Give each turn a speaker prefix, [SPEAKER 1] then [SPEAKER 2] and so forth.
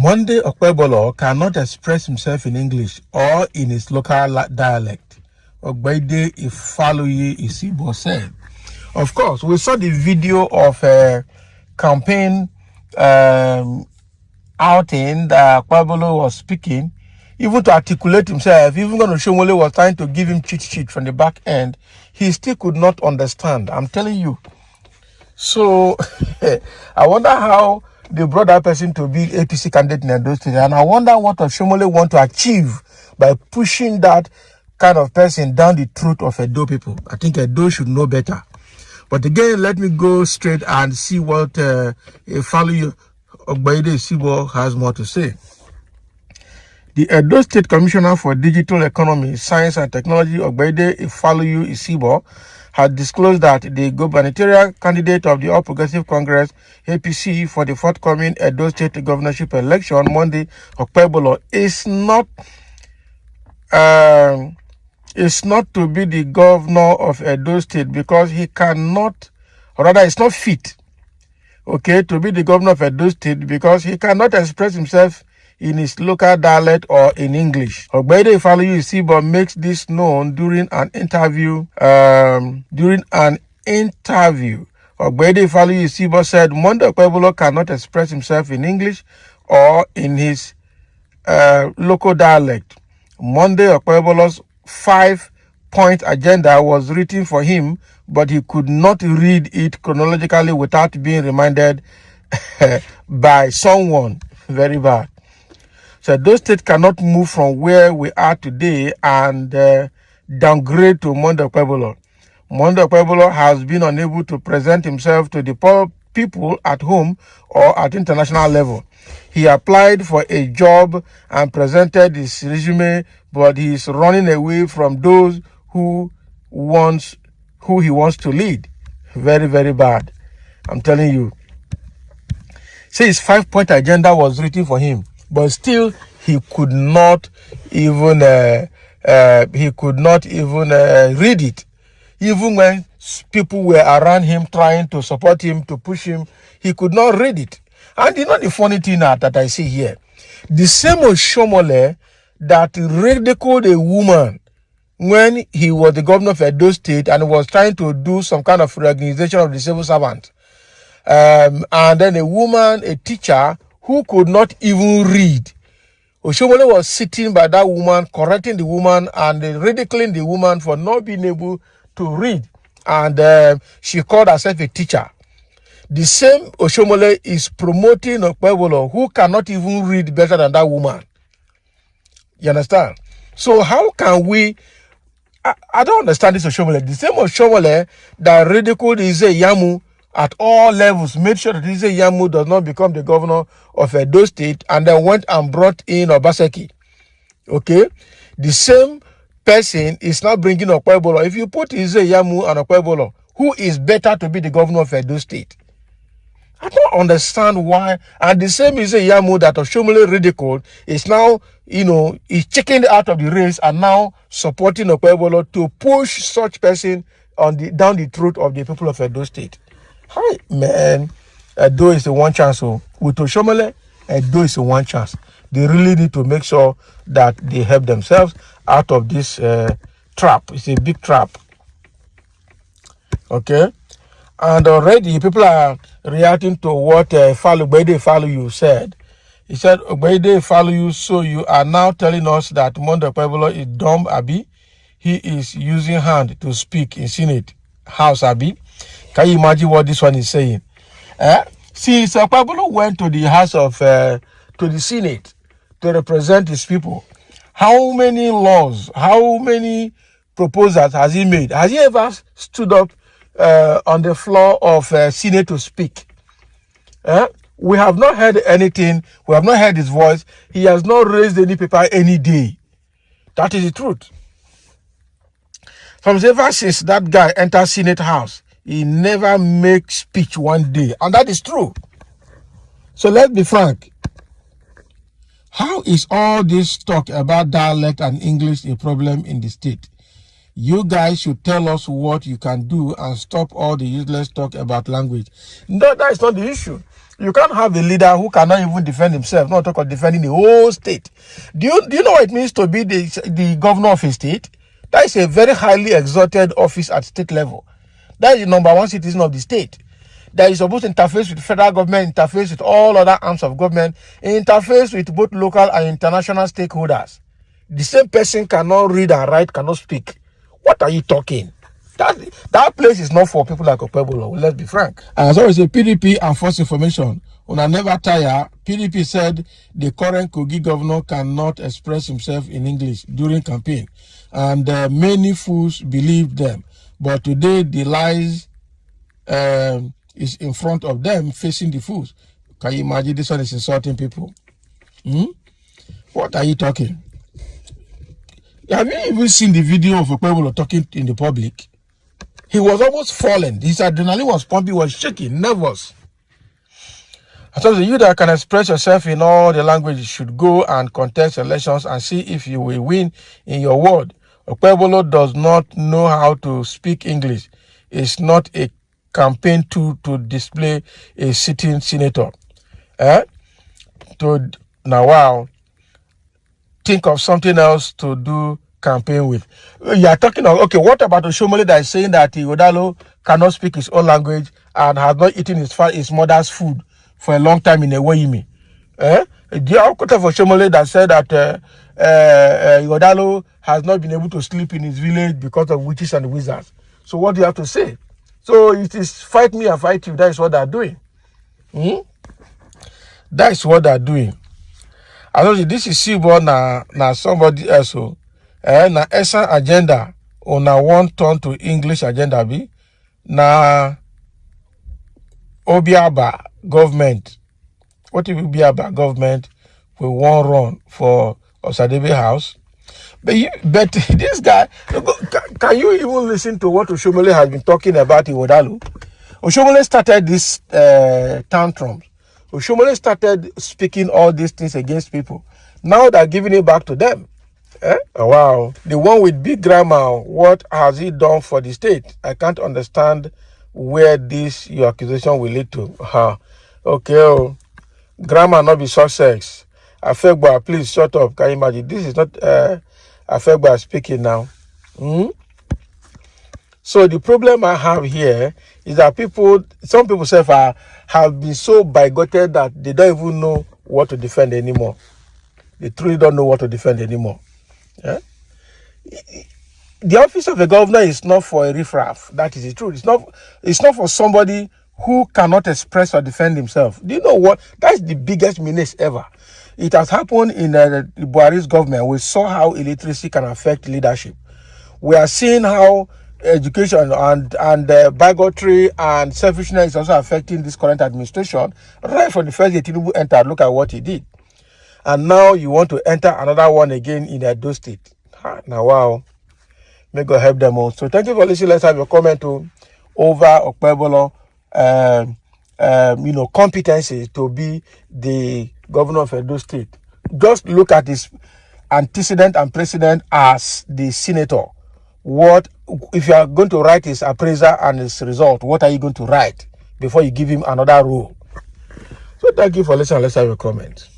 [SPEAKER 1] Monday Okpebholo cannot express himself in English or in his local dialect. Okpebholo Ifaluyi Isibo said. Of course, we saw the video of a campaign outing that Okpebholo was speaking, even to articulate himself, even when Oshomole was trying to give him cheat sheet from the back end, he still could not understand. I'm telling you. So, I wonder how they brought that person to be APC candidate in Edo State, and I wonder what Oshomole want to achieve by pushing that kind of person down the throat of Edo people. I think Edo should know better. But again, let me go straight and see what Ifaluyi Okpebholo Isibo has more to say. The Edo State Commissioner for Digital Economy, Science and Technology, Okpebholo Ifaluyi Isibo, had disclosed that the gubernatorial candidate of the All Progressive Congress, APC, for the forthcoming Edo State governorship election, Monday, Okpebholo, is not to be the governor of Edo State because he cannot, or rather, is not fit, okay, to be the governor of Edo State because he cannot express himself in his local dialect or in English. Okpebholo Ifaluyi Isibo makes this known during an interview. Okpebholo Ifaluyi Isibo said Monday Okpebholo cannot express himself in English or in his local dialect. Monday Okpebholo's 5-point agenda was written for him, but he could not read it chronologically without being reminded by someone. Very bad. So those states cannot move from where we are today and downgrade to Monday Okpebholo. Monday Okpebholo has been unable to present himself to the people at home or at international level. He applied for a job and presented his resume, but he is running away from those who he wants to lead. Very, very bad. I'm telling you. See, his 5-point agenda was written for him, but still he could not even read it. Even when people were around him trying to support him, to push him, he could not read it. And you know the funny thing that I see here, the same Oshomole that ridiculed a woman when he was the governor of Edo State and was trying to do some kind of reorganization of the civil servant. And then a woman, a teacher, who could not even read. Oshomole was sitting by that woman, correcting the woman and ridiculing the woman for not being able to read. And she called herself a teacher. The same Oshomole is promoting Okpebholo, who cannot even read better than that woman. You understand? So how can we... I don't understand this Oshomole. The same Oshomole that ridiculed Ize Yamu at all levels, made sure that Ize Yamu does not become the governor of Edo State, and then went and brought in Obaseki. Okay? The same person is now bringing Okpebholo. If you put Ize Yamu and Okpebholo, who is better to be the governor of Edo State? I don't understand why. And the same Ize Yamu that Oshomole ridiculed is now, is checking out of the race and now supporting Okpebholo to push such person down the throat of the people of Edo State. Hi, man. Edo is the one chance. So with Oshomole, Edo is the one chance. They really need to make sure that they help themselves out of this trap. It's a big trap. Okay? And already people are reacting to what Okpebholo Ifaluyi said. He said, Okpebholo Ifaluyi, so you are now telling us that Monday Okpebholo is dumb, Abi? He is using hand to speak in Senate House, Abi? Can you imagine what this one is saying? Since Okpebholo went to the House of, to the Senate to represent his people, how many laws, how many proposals has he made? Has he ever stood up on the floor of Senate to speak? We have not heard anything. We have not heard his voice. He has not raised any paper any day. That is the truth. From ever since that guy entered Senate House, he never makes speech one day. And that is true. So let's be frank. How is all this talk about dialect and English a problem in the state? You guys should tell us what you can do and stop all the useless talk about language. No, that is not the issue. You can't have a leader who cannot even defend himself, not talk of defending the whole state. Do you know what it means to be the governor of a state? That is a very highly exalted office at state level. That is the number one citizen of the state. That is supposed to interface with the federal government, interface with all other arms of government, interface with both local and international stakeholders. The same person cannot read and write, cannot speak. What are you talking? That place is not for people like Okpebholo, let's be frank. As always, a PDP and false information. Una never tire. PDP said the current Kogi governor cannot express himself in English during campaign. And many fools believed them. But today, the lies is in front of them, facing the fools. Can you imagine? This one is insulting people. What are you talking? Have you even seen the video of Okpebholo talking in the public? He was almost falling. His adrenaline was pumping, was shaking, nervous. I told you that can express yourself in all the languages should go and contest elections and see if you will win in your ward. Okpebholo does not know how to speak English. It's not a campaign tool to display a sitting senator. Now, wow. Think of something else to do campaign with. You are talking of, okay, what about Oshomole that is saying that Igodalo cannot speak his own language and has not eaten his mother's food for a long time in a way? Do you have quote of Oshomole that said that Igodalo has not been able to sleep in his village because of witches and wizards? So what do you have to say? So it is fight me and fight you. That is what they are doing. That is what they are doing. I told you this is Sibo na somebody else. Na ESA agenda una one turn to English agenda be na Obiaba government. What if Obiaba government we won't run for Osadebe house? But this guy, can you even listen to what Oshomole has been talking about in Odalu? Oshomole started this tantrums. Oshomole started speaking all these things against people. Now they're giving it back to them. Oh, wow. The one with big grammar, what has he done for the state? I can't understand where your accusation will lead to. Okay, grammar not be success. Afegba, please shut up. Can you imagine? This is not Afegba speaking now. So the problem I have here is that some people have been so bigoted that they don't even know what to defend anymore. They truly don't know what to defend anymore. The office of a governor is not for a riffraff. That is the truth. It's not for somebody who cannot express or defend himself. Do you know what? That's the biggest menace ever. It has happened in the Buhari's government. We saw how illiteracy can affect leadership. We are seeing how education and bigotry and selfishness is also affecting this current administration. Right from the first day Tinubu entered, look at what he did. And now you want to enter another one again in Edo State. Now, wow. May God help them all. So thank you for listening. Let's have your comment over Okpebholo, competency to be the governor of Edo State. Just look at his antecedent and precedent as the senator. What if you are going to write his appraiser and his result? What are you going to write before you give him another role? So thank you for listening. Let's have your comment.